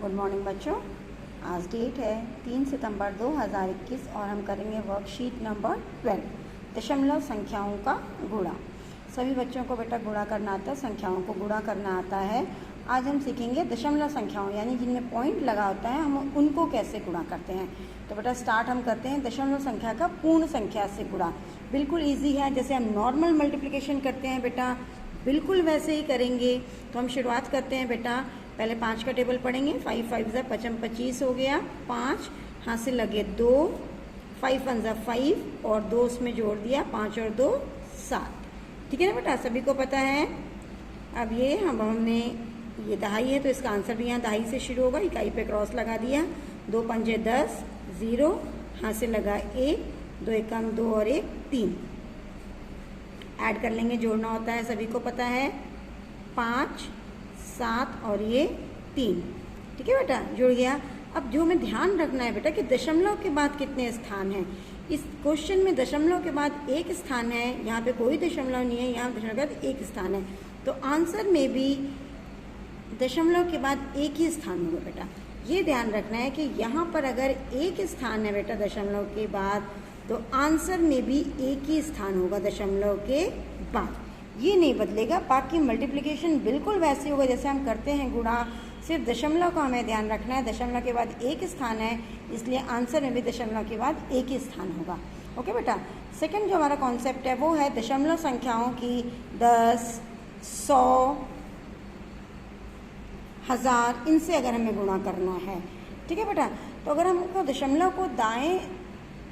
Good morning बच्चों। आज date है 3 सितंबर 2021 और हम करेंगे वर्कशीट नंबर 12 दशमलव संख्याओं का गुणा। सभी बच्चों को बेटा गुणा करना आता है, संख्याओं को गुणा करना आता है। आज हम सीखेंगे दशमलव संख्याओं यानी जिनमें पॉइंट लगा होता है हम उनको कैसे गुणा करते हैं। तो बेटा स्टार्ट हम करते हैं दशमलव संख्या का पूर्ण संख्या से गुणा। बिल्कुल ईजी है, जैसे हम नॉर्मल मल्टीप्लिकेशन करते हैं बेटा बिल्कुल वैसे ही करेंगे। तो हम शुरुआत करते हैं बेटा, पहले 5 का टेबल पढ़ेंगे। 5 5 ज़ा 25 हो गया, 5 हाथ से लगे 2, 5 1 ज़ा 5 और 2 उसमें जोड़ दिया, 5 और 2 7। ठीक है ना बेटा, सभी को पता है। अब ये हमने ये दहाई है तो इसका आंसर भी यहाँ दहाई से शुरू होगा। इकाई पे क्रॉस लगा दिया, 2 पंजे 10, 0 हाथ से लगा 1, 2 एकम 2 और 1 3। ऐड कर लेंगे, जोड़ना होता है, सभी को पता है। 5 7 और ये 3। ठीक है बेटा, जुड़ गया। अब जो हमें ध्यान रखना है बेटा कि दशमलव के बाद कितने स्थान हैं। इस क्वेश्चन में दशमलव के बाद एक स्थान है, यहाँ पे कोई दशमलव नहीं है, यहाँ दशमलव के बाद एक स्थान है। तो आंसर में भी दशमलव के बाद एक ही स्थान होगा बेटा। ये ध्यान रखना है कि यहाँ पर अगर एक स्थान है बेटा दशमलव के बाद तो आंसर में भी एक ही स्थान होगा दशमलव के बाद, ये नहीं बदलेगा। बाकी मल्टीप्लिकेशन बिल्कुल वैसे होगा जैसे हम करते हैं गुणा, सिर्फ दशमलव का हमें ध्यान रखना है। दशमलव के बाद एक स्थान है इसलिए आंसर में भी दशमलव के बाद एक ही स्थान होगा। ओके बेटा, सेकंड जो हमारा कॉन्सेप्ट है वो है दशमलव संख्याओं की 10, 100, 1000 इनसे अगर हमें गुणा करना है। ठीक है बेटा, तो अगर हमको दशमलव को दाएं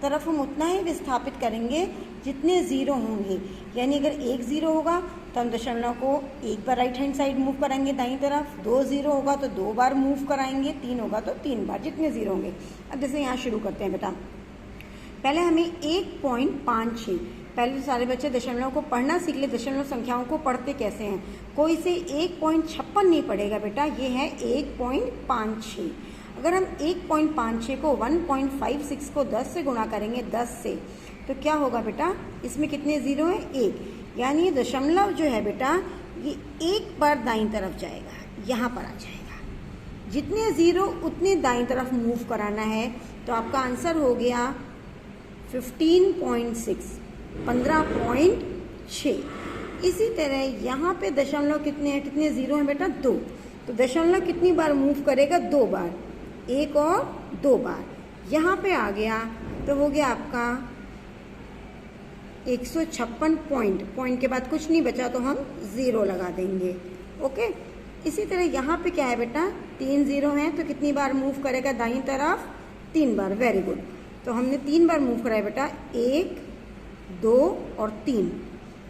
तरफ हम उतना ही विस्थापित करेंगे जितने ज़ीरो होंगे। यानी अगर 1 ज़ीरो होगा तो हम दशमलव को एक बार राइट हैंड साइड मूव कराएंगे दाईं तरफ, 2 ज़ीरो होगा तो 2 बार मूव कराएंगे, 3 होगा तो 3 बार, जितने ज़ीरो होंगे। अब जैसे यहाँ शुरू करते हैं बेटा, पहले हमें 1.56, पहले तो सारे बच्चे दशमलव को पढ़ना सीख ले। दशमलव संख्याओं को पढ़ते कैसे हैं, कोई से 1.56 नहीं पढ़ेगा बेटा, ये है 1.56। अगर हम 1.56 को 1.56 को 10 से गुणा करेंगे 10 से, तो क्या होगा बेटा, इसमें कितने ज़ीरो हैं, 1। यानी दशमलव जो है बेटा ये एक बार दाईं तरफ जाएगा, यहाँ पर आ जाएगा। जितने ज़ीरो उतने दाईं तरफ मूव कराना है। तो आपका आंसर हो गया 15.6, 15.6। इसी तरह यहाँ पे दशमलव कितने हैं, कितने ज़ीरो हैं बेटा, 2। तो दशमलव कितनी बार मूव करेगा, 2 बार, 1 और 2 बार। यहाँ पे आ गया तो हो गया आपका 156 पॉइंट के बाद कुछ नहीं बचा तो हम 0 लगा देंगे। ओके, इसी तरह यहाँ पे क्या है बेटा, 3 ज़ीरो हैं तो कितनी बार मूव करेगा दाईं तरफ, 3 बार। वेरी गुड, तो हमने 3 बार मूव कराया बेटा, 1 2 और 3।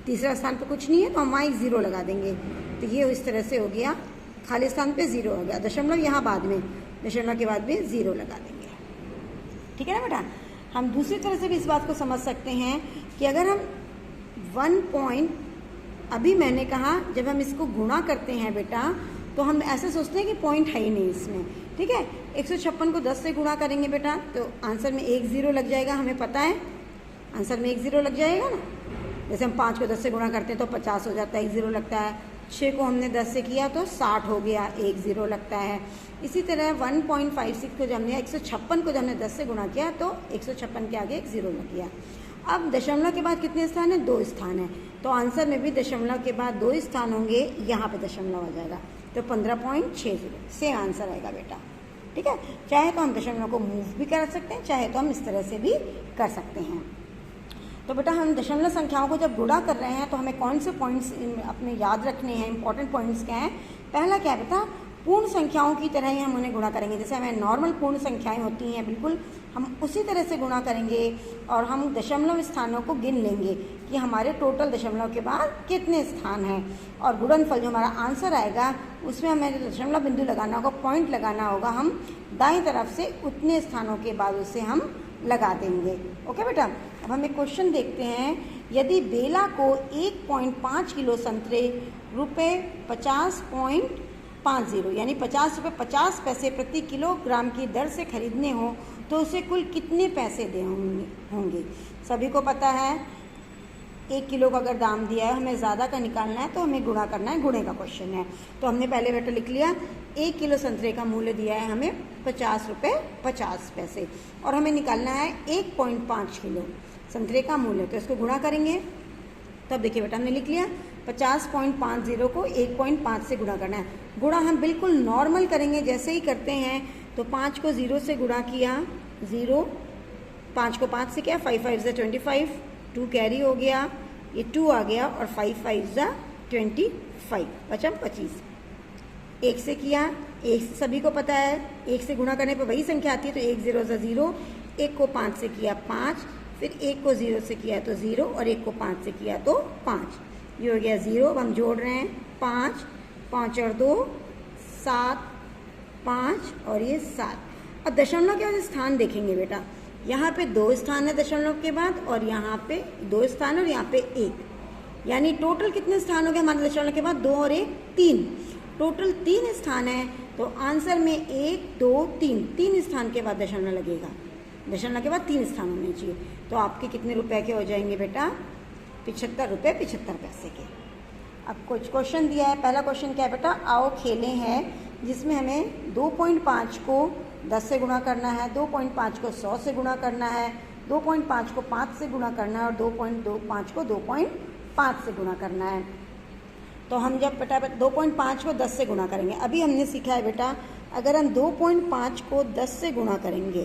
तीसरा स्थान पे कुछ नहीं है तो हम वहाँ 1 ज़ीरो लगा देंगे। तो ये इस तरह से हो गया, खाली स्थान पे 0 हो गया। दशमलव यहाँ बाद में, दशमलव के बाद भी 0 लगा देंगे। ठीक है ना बेटा, हम दूसरी तरह से भी इस बात को समझ सकते हैं कि अगर हम 1 पॉइंट, अभी मैंने कहा जब हम इसको गुणा करते हैं बेटा तो हम ऐसे सोचते हैं कि पॉइंट है ही नहीं इसमें। ठीक है, 156 को 10 से गुणा करेंगे बेटा तो आंसर में 1 ज़ीरो लग जाएगा, हमें पता है आंसर में 1 ज़ीरो लग जाएगा ना। जैसे हम 5 को 10 से गुणा करते हैं तो 50 हो जाता है, 1 ज़ीरो लगता है। 6 को हमने 10 से किया तो 60 हो गया, 1 ज़ीरो लगता है। इसी तरह 1.56 को जब हमने 156 को जब हमने 10 से गुणा किया तो 156 के आगे 1 ज़ीरो लग गया। अब दशमलव के बाद कितने स्थान है, 2 स्थान है। तो आंसर में भी दशमलव के बाद 2 स्थान होंगे, यहाँ पे दशमलव आ जाएगा तो 15.60 सेम आंसर आएगा बेटा। ठीक है, चाहे तो हम दशमलव को मूव भी कर सकते हैं, चाहे तो हम इस तरह से भी कर सकते हैं। तो बेटा हम दशमलव संख्याओं को जब गुणा कर रहे हैं तो हमें कौन से पॉइंट्स अपने याद रखने हैं, इंपॉर्टेंट पॉइंट्स क्या हैं। पहला क्या है बेटा, पूर्ण संख्याओं की तरह ही हम उन्हें गुणा करेंगे। जैसे हमें नॉर्मल पूर्ण संख्याएं होती हैं बिल्कुल हम उसी तरह से गुणा करेंगे और हम दशमलव स्थानों को गिन लेंगे कि हमारे टोटल दशमलव के बाद कितने स्थान हैं। और गुणनफल जो हमारा आंसर आएगा उसमें हमें दशमलव बिंदु लगाना होगा, पॉइंट लगाना होगा। हम दाईं तरफ से उतने स्थानों के बाद उसे हम लगा देंगे। ओके बेटा, अब हम एक क्वेश्चन देखते हैं। यदि बेला को 1.5 किलो संतरे रुपये 50.50 यानी 50 रुपये 50 पैसे प्रति किलोग्राम की दर से खरीदने हो तो उसे कुल कितने पैसे दे होंगे। सभी को पता है 1 किलो का अगर दाम दिया है, हमें ज़्यादा का निकालना है तो हमें गुणा करना है, गुणे का क्वेश्चन है। तो हमने पहले बेटा लिख लिया 1 किलो संतरे का मूल्य दिया है हमें 50 रुपये 50 पैसे, और हमें निकालना है 1.5 किलो संतरे का मूल्य, तो इसको गुणा करेंगे। तो अब देखिए बेटा हमने लिख लिया 50.50 को 1.5 से गुणा करना है। गुणा हम बिल्कुल नॉर्मल करेंगे, जैसे ही करते हैं। तो 5 को 0 से गुणा किया 0, 5 को 5 से किया 5 5 ज़ा 25, 2 कैरी हो गया, ये 2 आ गया, और 5 5 ज़ा 25, बचा 25। 1 से किया, 1 से सभी को पता है 1 से गुणा करने पर वही संख्या आती है, तो 1 0 ज़ा 0, 1 को 5 से किया 5, फिर 1 को 0 से किया तो 0, और 1 को 5 से किया तो 5, ये हो गया 0। अब हम जोड़ रहे हैं 5, 5 और 2 7, 5 और ये 7। अब दशमलव के बाद स्थान देखेंगे बेटा, यहाँ पे 2 स्थान है दशमलव के बाद, और यहाँ पे 2 स्थान और यहाँ पे 1, यानी टोटल कितने स्थान हो गए हमारे दशमलव के बाद? 2 और 1 3, टोटल 3 स्थान है। तो आंसर में 1 2 3 स्थान के बाद दशमलव लगेगा, दशमलव के बाद 3 स्थान होने चाहिए। तो आपके कितने रुपए के हो जाएंगे बेटा? 75 रुपये 75 पैसे के। अब कुछ क्वेश्चन दिया है। पहला क्वेश्चन क्या है बेटा? आओ खेलें है, जिसमें हमें 2.5 को 10 से गुणा करना है, 2.5 को 100 से गुणा करना है, 2.5 को 5 से गुणा करना है, और 2.25 को 2.5 से गुणा करना है। तो हम जब बेटा 2.5 को 10 से गुणा करेंगे, अभी हमने सीखा है बेटा, अगर हम 2.5 को 10 से गुणा करेंगे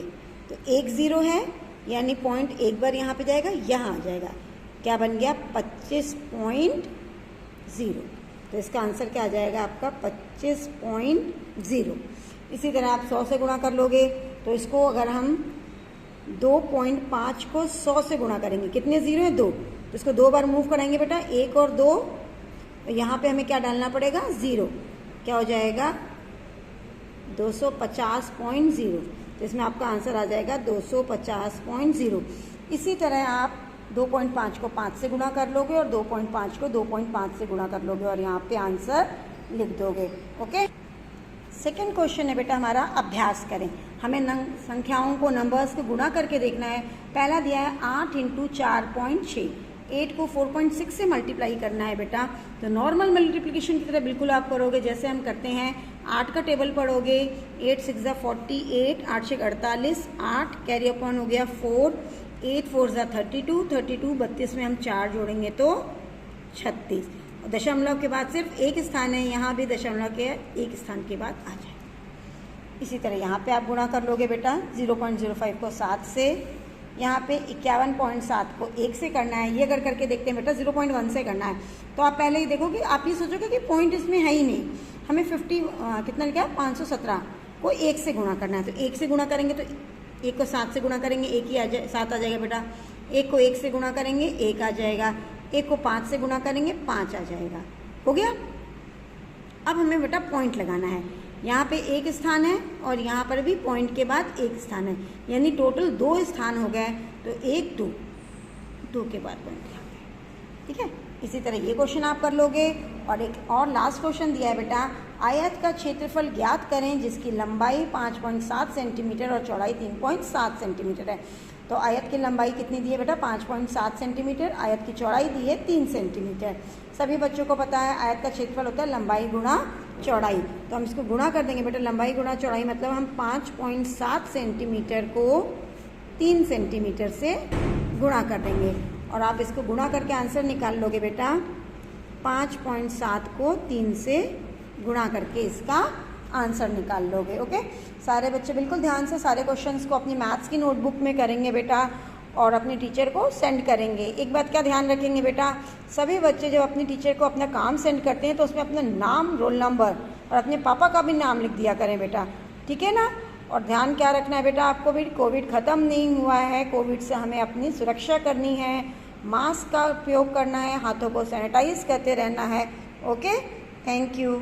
तो 1 0 है, यानी पॉइंट एक बार यहाँ पे जाएगा, यहाँ आ जाएगा, क्या बन गया? 25.0। तो इसका आंसर क्या आ जाएगा आपका? 25.0। इसी तरह आप 100 से गुणा कर लोगे, तो इसको अगर हम 2.5 को 100 से गुणा करेंगे, कितने 0 है? 2, तो इसको 2 बार मूव कराएंगे बेटा, 1 और 2, तो यहाँ पे हमें क्या डालना पड़ेगा? 0, क्या हो जाएगा? 250.0। तो इसमें आपका आंसर आ जाएगा 250.0। इसी तरह आप 2.5 को 5 से गुणा कर लोगे, और 2.5 को 2.5 से गुणा कर लोगे, और यहाँ पे आंसर लिख दोगे। ओके, सेकेंड क्वेश्चन है बेटा हमारा, अभ्यास करें। हमें संख्याओं को, नंबर्स को गुणा करके देखना है। पहला दिया है 8 × 4.6, 8 को 4.6 से मल्टीप्लाई करना है बेटा। तो नॉर्मल मल्टीप्लिकेशन की तरह बिल्कुल आप करोगे जैसे हम करते हैं। 8 का टेबल पढ़ोगे, 8 6 ज़ा 48, 8 6 48, 8 कैरी अपॉन हो गया 4, 8 4 ज़ा 32, 32 32 में हम 4 जोड़ेंगे तो 36। दशमलव के बाद सिर्फ एक स्थान है, यहाँ भी दशमलव के एक स्थान के बाद आ जाए। इसी तरह यहाँ पे आप गुणा कर लोगे बेटा, 0.05 को 7 से, यहाँ पे 51.7 को 1 से करना है। ये अगर करके देखते हैं बेटा 0.1 से करना है, तो आप पहले ही देखोगे, आप ये सोचोगे कि पॉइंट इसमें है ही नहीं, हमें 50 कितना लिखा है? 517 को 1 से गुणा करना है। तो 1 से गुणा करेंगे तो 1 को 7 से गुणा करेंगे, 1 ही आ जाए, 7 आ जाएगा बेटा। 1 को 1 से गुणा करेंगे, 1 आ जाएगा। 1 को 5 से गुणा करेंगे, 5 आ जाएगा। हो गया। अब हमें बेटा पॉइंट लगाना है। यहाँ पे एक स्थान है, और यहाँ पर भी पॉइंट के बाद एक स्थान है, यानी टोटल 2 स्थान हो गए। तो 1 2 2 के बाद पॉइंट यहाँ पे, ठीक है। इसी तरह ये क्वेश्चन आप कर लोगे। और एक और लास्ट क्वेश्चन दिया है बेटा, आयत का क्षेत्रफल ज्ञात करें जिसकी लंबाई 5.7 सेंटीमीटर और चौड़ाई 3.7 सेंटीमीटर है। तो आयत की लंबाई कितनी दी है बेटा? 5.7 सेंटीमीटर। आयत की चौड़ाई दी है 3 सेंटीमीटर। सभी बच्चों को पता है आयत का क्षेत्रफल होता है लंबाई गुणा चौड़ाई। तो हम इसको गुणा कर देंगे बेटा, लंबाई गुणा चौड़ाई, मतलब हम 5.7 सेंटीमीटर को 3 सेंटीमीटर से गुणा कर देंगे। और आप इसको गुणा करके आंसर निकाल लोगे बेटा। 5.7 को 3 से गुणा करके इसका आंसर निकाल लोगे। ओके, सारे बच्चे बिल्कुल ध्यान से सारे क्वेश्चंस को अपनी मैथ्स की नोटबुक में करेंगे बेटा, और अपने टीचर को सेंड करेंगे। एक बात क्या ध्यान रखेंगे बेटा, सभी बच्चे जब अपने टीचर को अपना काम सेंड करते हैं तो उसमें अपना नाम, रोल नंबर और अपने पापा का भी नाम लिख दिया करें बेटा, ठीक है ना। और ध्यान क्या रखना है बेटा आपको भी, कोविड ख़त्म नहीं हुआ है, कोविड से हमें अपनी सुरक्षा करनी है, मास्क का उपयोग करना है, हाथों को सैनिटाइज करते रहना है। Okay, thank you.